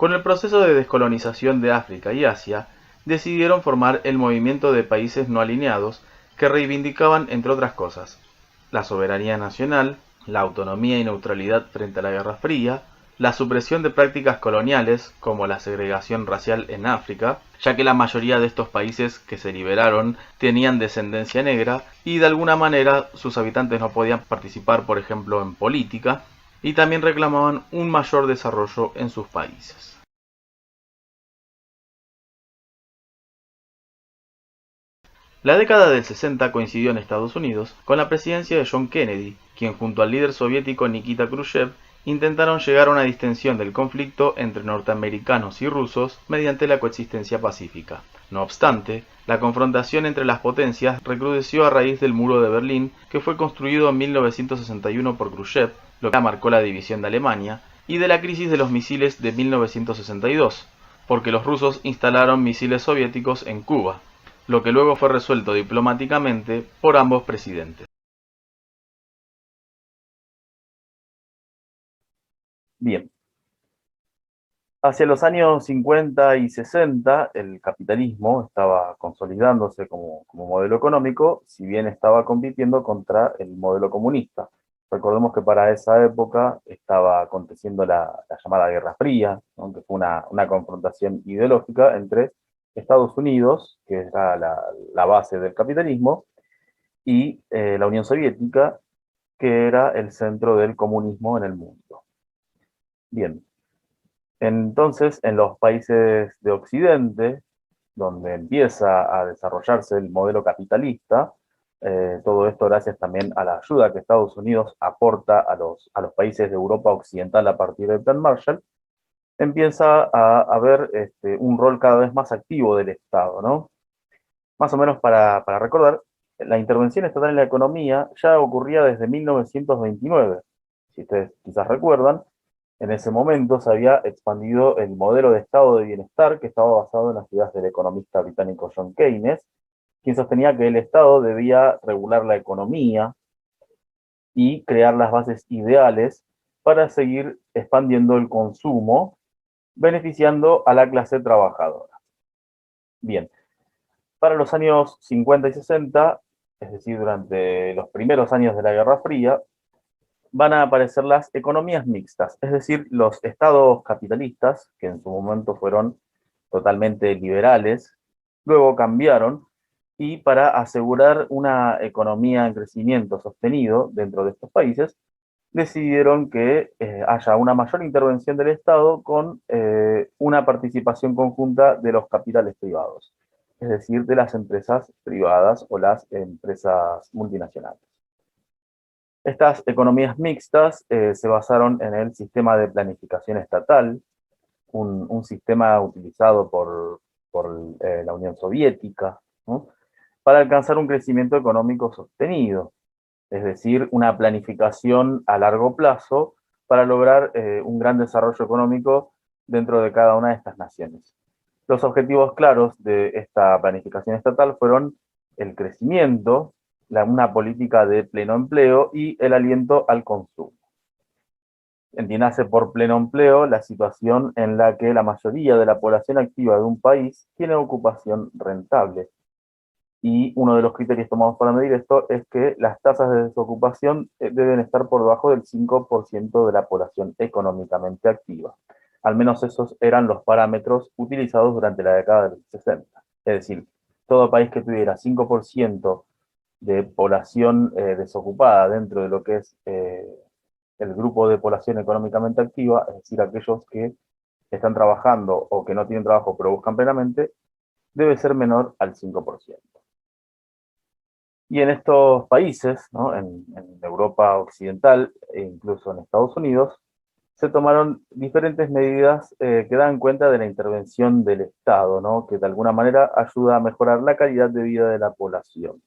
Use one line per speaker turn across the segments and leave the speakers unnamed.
Con el proceso de descolonización de África y Asia, decidieron formar el movimiento de países no alineados que reivindicaban, entre otras cosas, la soberanía nacional, la autonomía y neutralidad frente a la Guerra Fría, la supresión de prácticas coloniales como la segregación racial en África, ya que la mayoría de estos países que se liberaron tenían descendencia negra y de alguna manera sus habitantes no podían participar, por ejemplo, en política, y también reclamaban un mayor desarrollo en sus países. La década del 60 coincidió en Estados Unidos con la presidencia de John Kennedy, quien junto al líder soviético Nikita Khrushchev intentaron llegar a una distensión del conflicto entre norteamericanos y rusos mediante la coexistencia pacífica. No obstante, la confrontación entre las potencias recrudeció a raíz del muro de Berlín, que fue construido en 1961 por Khrushchev, lo que marcó la división de Alemania, y de la crisis de los misiles de 1962, porque los rusos instalaron misiles soviéticos en Cuba, lo que luego fue resuelto diplomáticamente por ambos presidentes. Bien, hacia los años 50 y 60 el capitalismo estaba consolidándose como modelo económico, si bien estaba compitiendo contra el modelo comunista. Recordemos que para esa época estaba aconteciendo la llamada Guerra Fría, ¿no? Que fue una confrontación ideológica entre Estados Unidos, que era la base del capitalismo, y la Unión Soviética, que era el centro del comunismo en el mundo. Bien, entonces en los países de Occidente, donde empieza a desarrollarse el modelo capitalista, todo esto gracias también a la ayuda que Estados Unidos aporta a los países de Europa Occidental a partir del Plan Marshall, empieza a haber un rol cada vez más activo del Estado, ¿no? Más o menos para recordar, la intervención estatal en la economía ya ocurría desde 1929. Si ustedes quizás recuerdan, en ese momento se había expandido el modelo de estado de bienestar que estaba basado en las ideas del economista británico John Keynes, quien sostenía que el Estado debía regular la economía y crear las bases ideales para seguir expandiendo el consumo, beneficiando a la clase trabajadora. Bien, para los años 50 y 60, es decir, durante los primeros años de la Guerra Fría, van a aparecer las economías mixtas, es decir, los estados capitalistas, que en su momento fueron totalmente liberales, luego cambiaron y para asegurar una economía en crecimiento sostenido dentro de estos países, decidieron que haya una mayor intervención del Estado con una participación conjunta de los capitales privados, es decir, de las empresas privadas o las empresas multinacionales. Estas economías mixtas se basaron en el sistema de planificación estatal, un sistema utilizado por la Unión Soviética, ¿no? Para alcanzar un crecimiento económico sostenido, es decir, una planificación a largo plazo para lograr un gran desarrollo económico dentro de cada una de estas naciones. Los objetivos claros de esta planificación estatal fueron el crecimiento, una política de pleno empleo y el aliento al consumo. Entiéndase por pleno empleo la situación en la que la mayoría de la población activa de un país tiene ocupación rentable. Y uno de los criterios tomados para medir esto es que las tasas de desocupación deben estar por debajo del 5% de la población económicamente activa. Al menos esos eran los parámetros utilizados durante la década del 60. Es decir, todo país que tuviera 5% de población desocupada dentro de lo que es el grupo de población económicamente activa, es decir, aquellos que están trabajando o que no tienen trabajo pero buscan plenamente, debe ser menor al 5%. Y en estos países, ¿no? en Europa Occidental e incluso en Estados Unidos, se tomaron diferentes medidas que dan cuenta de la intervención del Estado, ¿no? Que de alguna manera ayuda a mejorar la calidad de vida de la población.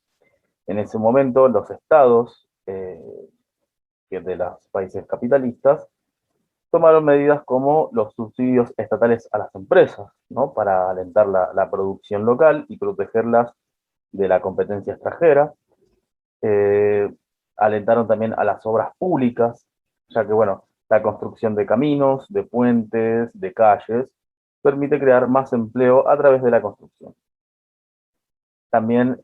En ese momento, los estados de los países capitalistas tomaron medidas como los subsidios estatales a las empresas, ¿no? Para alentar la producción local y protegerlas de la competencia extranjera. Eh, Alentaron también a las obras públicas, ya que, bueno, La construcción de caminos, de puentes, de calles, permite crear más empleo a través de la construcción. También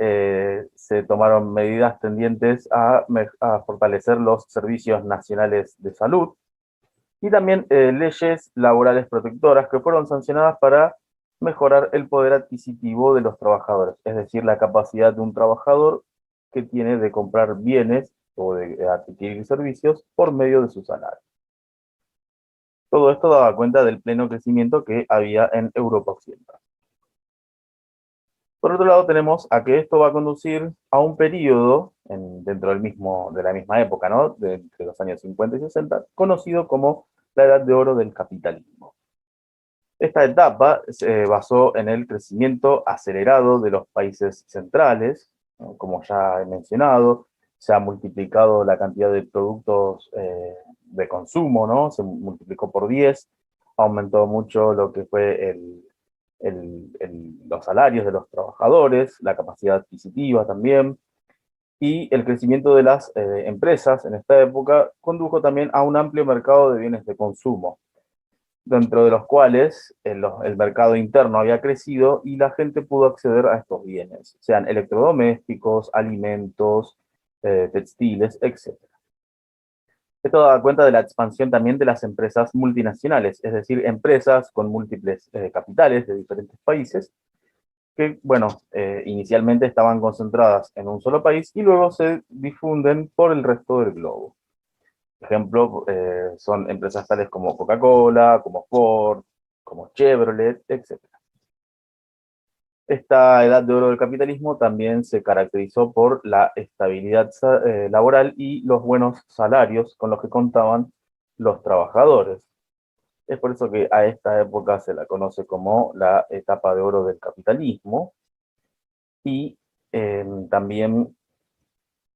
se tomaron medidas tendientes a fortalecer los servicios nacionales de salud y también leyes laborales protectoras que fueron sancionadas para mejorar el poder adquisitivo de los trabajadores, es decir, la capacidad de un trabajador que tiene de comprar bienes o de adquirir servicios por medio de su salario. Todo esto daba cuenta del pleno crecimiento que había en Europa Occidental. Por otro lado, tenemos a que esto va a conducir a un periodo dentro de la misma época, ¿no? Entre los años 50 y 60, conocido como la Edad de Oro del capitalismo. Esta etapa se basó en el crecimiento acelerado de los países centrales, ¿no? Como ya he mencionado, se ha multiplicado la cantidad de productos de consumo, ¿no? Se multiplicó por 10, aumentó mucho lo que fue los salarios de los trabajadores, la capacidad adquisitiva también, y el crecimiento de las empresas en esta época condujo también a un amplio mercado de bienes de consumo, dentro de los cuales el mercado interno había crecido y la gente pudo acceder a estos bienes, sean electrodomésticos, alimentos, textiles, etc. Esto da cuenta de la expansión también de las empresas multinacionales, es decir, empresas con múltiples capitales de diferentes países, que, bueno, inicialmente estaban concentradas en un solo país y luego se difunden por el resto del globo. Por ejemplo, son empresas tales como Coca-Cola, como Ford, como Chevrolet, etc. Esta edad de oro del capitalismo también se caracterizó por la estabilidad laboral y los buenos salarios con los que contaban los trabajadores. Es por eso que a esta época se la conoce como la etapa de oro del capitalismo y también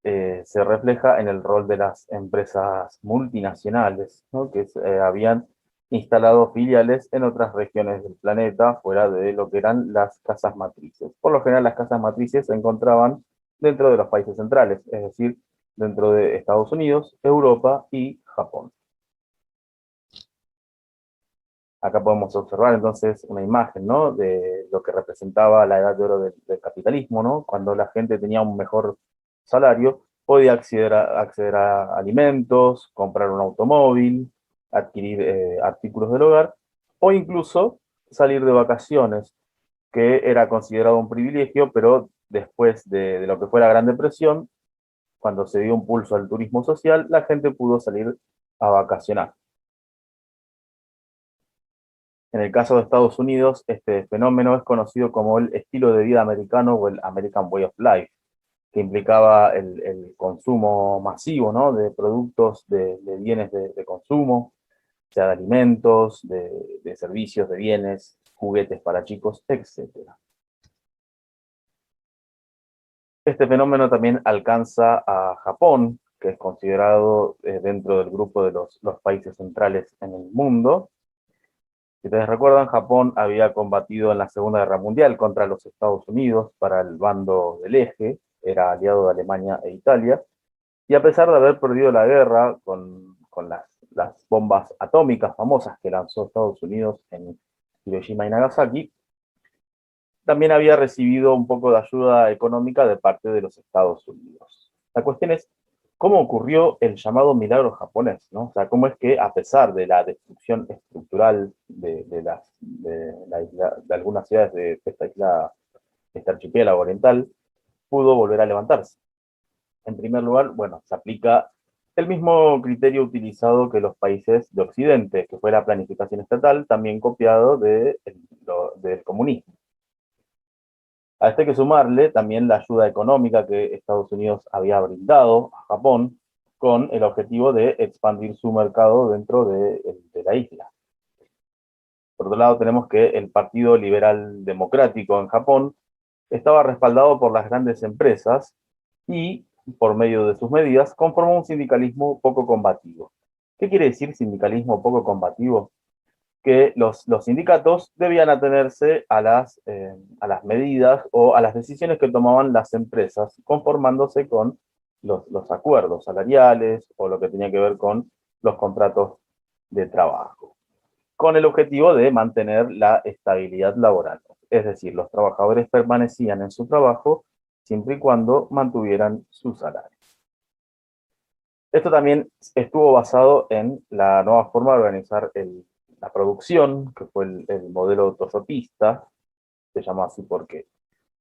se refleja en el rol de las empresas multinacionales, ¿no? Que habían instalado filiales en otras regiones del planeta, fuera de lo que eran las casas matrices. Por lo general, las casas matrices se encontraban dentro de los países centrales, es decir, dentro de Estados Unidos, Europa y Japón. Acá podemos observar entonces una imagen, ¿no? De lo que representaba la edad de oro del capitalismo, ¿no? Cuando la gente tenía un mejor salario, podía acceder a alimentos, comprar un automóvil, adquirir artículos del hogar, o incluso salir de vacaciones, que era considerado un privilegio, pero después de lo que fue la Gran Depresión, cuando se dio un pulso al turismo social, la gente pudo salir a vacacionar. En el caso de Estados Unidos, este fenómeno es conocido como el estilo de vida americano o el American Way of Life, que implicaba el consumo masivo, ¿no? De productos, de bienes de consumo, sea de alimentos, de servicios, de bienes, juguetes para chicos, etc. Este fenómeno también alcanza a Japón, que es considerado dentro del grupo de los países centrales en el mundo. Si ustedes recuerdan, Japón había combatido en la Segunda Guerra Mundial contra los Estados Unidos para el bando del eje, era aliado de Alemania e Italia, y a pesar de haber perdido la guerra con las bombas atómicas famosas que lanzó Estados Unidos en Hiroshima y Nagasaki, también había recibido un poco de ayuda económica de parte de los Estados Unidos. La cuestión es, ¿cómo ocurrió el llamado milagro japonés? ¿No? O sea, ¿cómo es que a pesar de la destrucción estructural de algunas ciudades de esta isla, este archipiélago oriental, pudo volver a levantarse? En primer lugar, bueno, se aplica el mismo criterio utilizado que los países de Occidente, que fue la planificación estatal, también copiado del comunismo. A esto hay que sumarle también la ayuda económica que Estados Unidos había brindado a Japón con el objetivo de expandir su mercado dentro de la isla. Por otro lado, tenemos que el Partido Liberal Democrático en Japón estaba respaldado por las grandes empresas y, por medio de sus medidas, conformó un sindicalismo poco combativo. ¿Qué quiere decir sindicalismo poco combativo? Que los sindicatos debían atenerse a las medidas o a las decisiones que tomaban las empresas, conformándose con los acuerdos salariales o lo que tenía que ver con los contratos de trabajo, con el objetivo de mantener la estabilidad laboral. Es decir, los trabajadores permanecían en su trabajo siempre y cuando mantuvieran su salario. Esto también estuvo basado en la nueva forma de organizar la producción, que fue el modelo toyotista, se llama así porque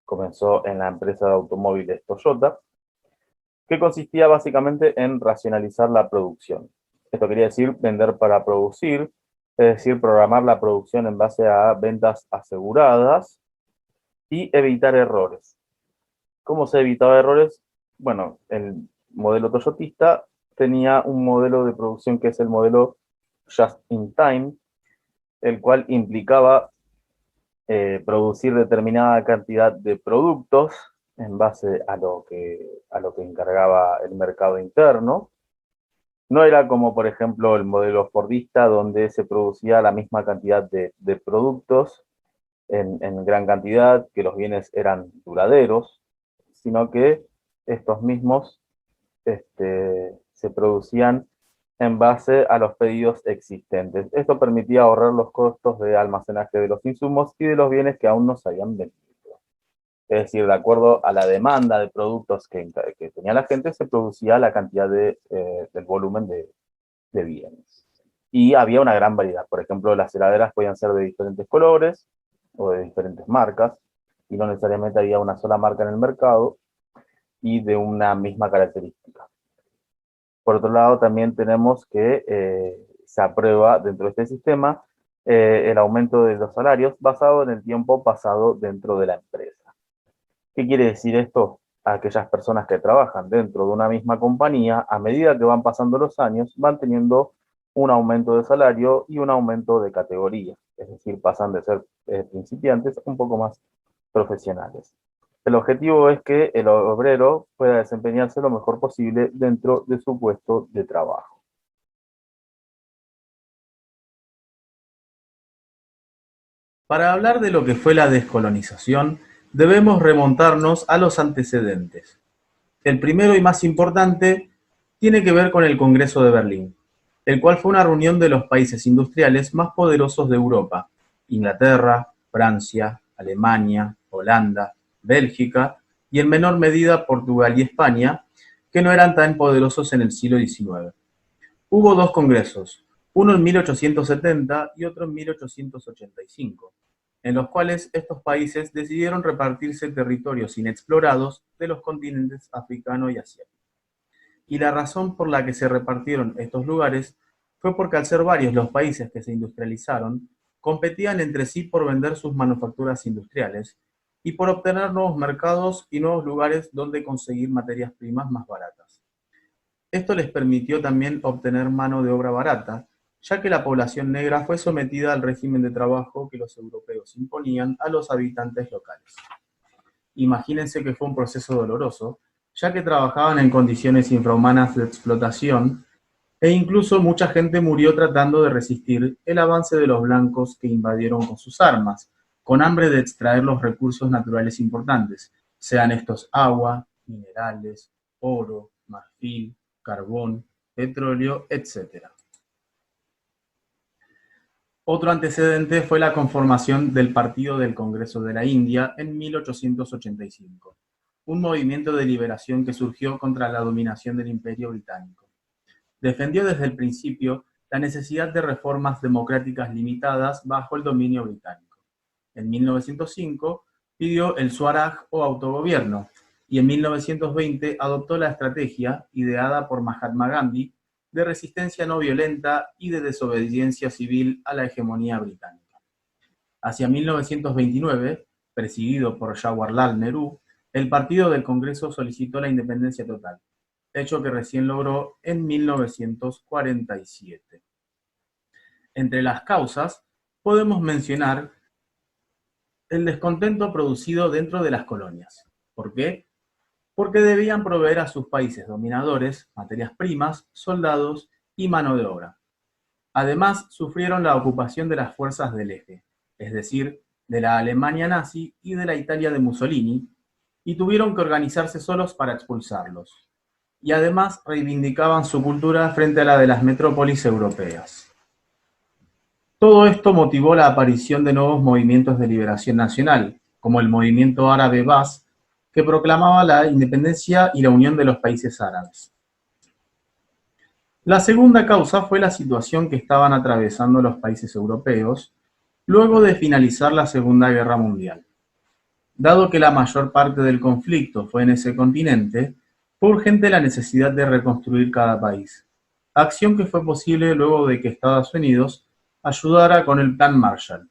comenzó en la empresa de automóviles Toyota, que consistía básicamente en racionalizar la producción. Esto quería decir vender para producir, es decir, programar la producción en base a ventas aseguradas y evitar errores. ¿Cómo se evitaba errores? Bueno, el modelo toyotista tenía un modelo de producción que es el modelo just in time, el cual implicaba producir determinada cantidad de productos en base a lo que encargaba el mercado interno. No era como, por ejemplo, el modelo fordista, donde se producía la misma cantidad de productos en gran cantidad, que los bienes eran duraderos, sino que estos mismos se producían en base a los pedidos existentes. Esto permitía ahorrar los costos de almacenaje de los insumos y de los bienes que aún no se habían vendido. Es decir, de acuerdo a la demanda de productos que tenía la gente, se producía la cantidad del volumen de bienes. Y había una gran variedad. Por ejemplo, las heladeras podían ser de diferentes colores o de diferentes marcas, y no necesariamente había una sola marca en el mercado y de una misma característica. Por otro lado, también tenemos que se aprueba dentro de este sistema el aumento de los salarios basado en el tiempo pasado dentro de la empresa. ¿Qué quiere decir esto? Aquellas personas que trabajan dentro de una misma compañía, a medida que van pasando los años, van teniendo un aumento de salario y un aumento de categoría. Es decir, pasan de ser principiantes un poco más profesionales. El objetivo es que el obrero pueda desempeñarse lo mejor posible dentro de su puesto de trabajo.
Para hablar de lo que fue la descolonización, debemos remontarnos a los antecedentes. El primero y más importante tiene que ver con el Congreso de Berlín, el cual fue una reunión de los países industriales más poderosos de Europa: Inglaterra, Francia, Alemania, Holanda, Bélgica y en menor medida Portugal y España, que no eran tan poderosos en el siglo XIX. Hubo dos congresos, uno en 1870 y otro en 1885, en los cuales estos países decidieron repartirse territorios inexplorados de los continentes africano y asiático. Y la razón por la que se repartieron estos lugares fue porque, al ser varios los países que se industrializaron, competían entre sí por vender sus manufacturas industriales y por obtener nuevos mercados y nuevos lugares donde conseguir materias primas más baratas. Esto les permitió también obtener mano de obra barata, ya que la población negra fue sometida al régimen de trabajo que los europeos imponían a los habitantes locales. Imagínense que fue un proceso doloroso, ya que trabajaban en condiciones infrahumanas de explotación, e incluso mucha gente murió tratando de resistir el avance de los blancos, que invadieron con sus armas, con hambre de extraer los recursos naturales importantes, sean estos agua, minerales, oro, marfil, carbón, petróleo, etc. Otro antecedente fue la conformación del Partido del Congreso de la India en 1885, un movimiento de liberación que surgió contra la dominación del Imperio Británico. Defendió desde el principio la necesidad de reformas democráticas limitadas bajo el dominio británico. En 1905 pidió el Swaraj o autogobierno, y en 1920 adoptó la estrategia, ideada por Mahatma Gandhi, de resistencia no violenta y de desobediencia civil a la hegemonía británica. Hacia 1929, presidido por Jawaharlal Nehru, el Partido del Congreso solicitó la independencia total, hecho que recién logró en 1947. Entre las causas podemos mencionar el descontento producido dentro de las colonias. ¿Por qué? Porque debían proveer a sus países dominadores materias primas, soldados y mano de obra. Además, sufrieron la ocupación de las fuerzas del Eje, es decir, de la Alemania nazi y de la Italia de Mussolini, y tuvieron que organizarse solos para expulsarlos. Y además reivindicaban su cultura frente a la de las metrópolis europeas. Todo esto motivó la aparición de nuevos movimientos de liberación nacional, como el movimiento árabe Baas, que proclamaba la independencia y la unión de los países árabes. La segunda causa fue la situación que estaban atravesando los países europeos luego de finalizar la Segunda Guerra Mundial. Dado que la mayor parte del conflicto fue en ese continente, fue urgente la necesidad de reconstruir cada país, acción que fue posible luego de que Estados Unidos ayudara con el Plan Marshall.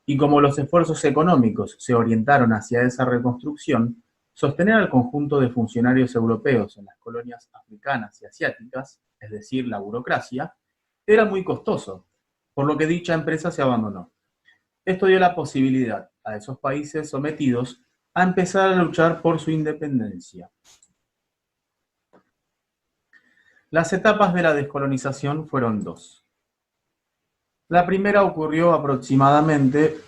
Y como los esfuerzos económicos se orientaron hacia esa reconstrucción, sostener al conjunto de funcionarios europeos en las colonias africanas y asiáticas, es decir, la burocracia, era muy costoso, por lo que dicha empresa se abandonó. Esto dio la posibilidad a esos países sometidos a empezar a luchar por su independencia. Las etapas de la descolonización fueron dos. La primera ocurrió aproximadamente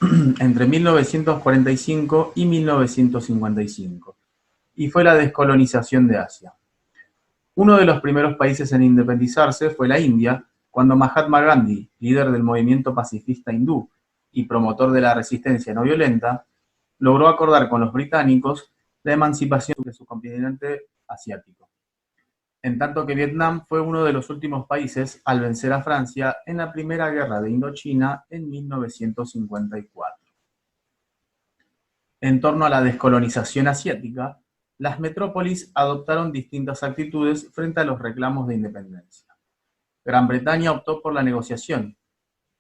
entre 1945 y 1955 y fue la descolonización de Asia. Uno de los primeros países en independizarse fue la India, cuando Mahatma Gandhi, líder del movimiento pacifista hindú y promotor de la resistencia no violenta, logró acordar con los británicos la emancipación de su continente asiático. En tanto que Vietnam fue uno de los últimos países al vencer a Francia en la Primera Guerra de Indochina en 1954. En torno a la descolonización asiática, las metrópolis adoptaron distintas actitudes frente a los reclamos de independencia. Gran Bretaña optó por la negociación,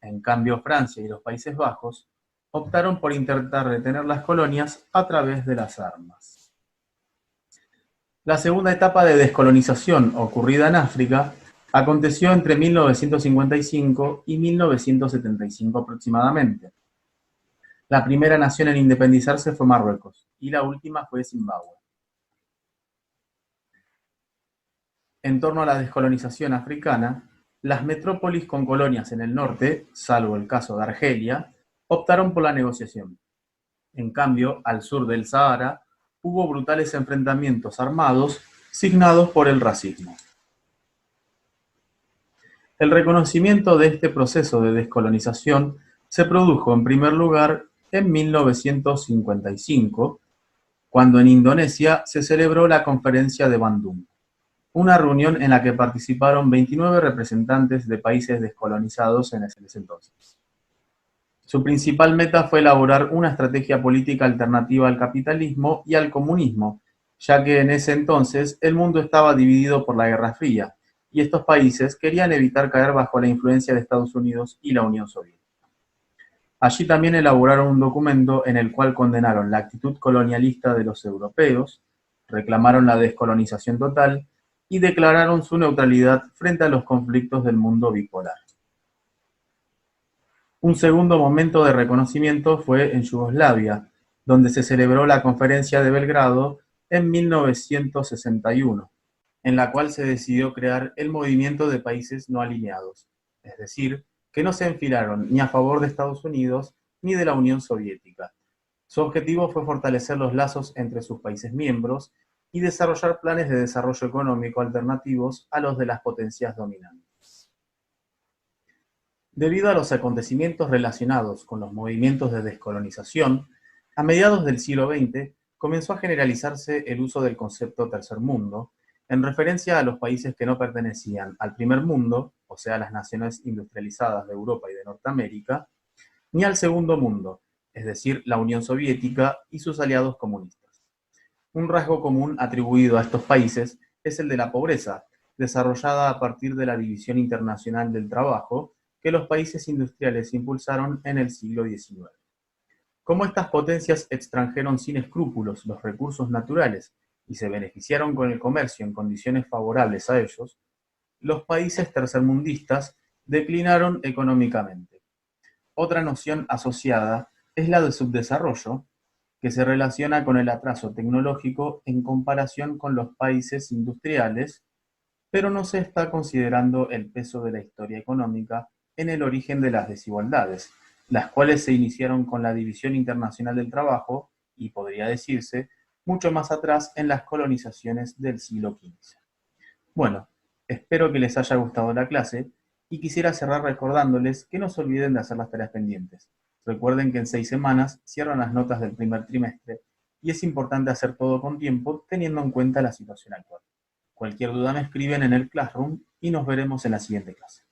en cambio Francia y los Países Bajos optaron por intentar retener las colonias a través de las armas. La segunda etapa de descolonización, ocurrida en África, aconteció entre 1955 y 1975 aproximadamente. La primera nación en independizarse fue Marruecos y la última fue Zimbabue. En torno a la descolonización africana, las metrópolis con colonias en el norte, salvo el caso de Argelia, optaron por la negociación. En cambio, al sur del Sahara, hubo brutales enfrentamientos armados signados por el racismo. El reconocimiento de este proceso de descolonización se produjo en primer lugar en 1955, cuando en Indonesia se celebró la Conferencia de Bandung, una reunión en la que participaron 29 representantes de países descolonizados en ese entonces. Su principal meta fue elaborar una estrategia política alternativa al capitalismo y al comunismo, ya que en ese entonces el mundo estaba dividido por la Guerra Fría, y estos países querían evitar caer bajo la influencia de Estados Unidos y la Unión Soviética. Allí también elaboraron un documento en el cual condenaron la actitud colonialista de los europeos, reclamaron la descolonización total y declararon su neutralidad frente a los conflictos del mundo bipolar. Un segundo momento de reconocimiento fue en Yugoslavia, donde se celebró la Conferencia de Belgrado en 1961, en la cual se decidió crear el Movimiento de Países No Alineados, es decir, que no se enfilaron ni a favor de Estados Unidos ni de la Unión Soviética. Su objetivo fue fortalecer los lazos entre sus países miembros y desarrollar planes de desarrollo económico alternativos a los de las potencias dominantes. Debido a los acontecimientos relacionados con los movimientos de descolonización, a mediados del siglo XX comenzó a generalizarse el uso del concepto tercer mundo en referencia a los países que no pertenecían al primer mundo, o sea, las naciones industrializadas de Europa y de Norteamérica, ni al segundo mundo, es decir, la Unión Soviética y sus aliados comunistas. Un rasgo común atribuido a estos países es el de la pobreza, desarrollada a partir de la División Internacional del Trabajo que los países industriales impulsaron en el siglo XIX. Como estas potencias extrajeron sin escrúpulos los recursos naturales y se beneficiaron con el comercio en condiciones favorables a ellos, los países tercermundistas declinaron económicamente. Otra noción asociada es la de subdesarrollo, que se relaciona con el atraso tecnológico en comparación con los países industriales, pero no se está considerando el peso de la historia económica en el origen de las desigualdades, las cuales se iniciaron con la División Internacional del Trabajo y, podría decirse, mucho más atrás en las colonizaciones del siglo XV. Bueno, espero que les haya gustado la clase Y quisiera cerrar recordándoles que no se olviden de hacer las tareas pendientes. Recuerden que en 6 semanas cierran las notas del primer trimestre y es importante hacer todo con tiempo teniendo en cuenta la situación actual. Cualquier duda me escriben en el Classroom y nos veremos en la siguiente clase.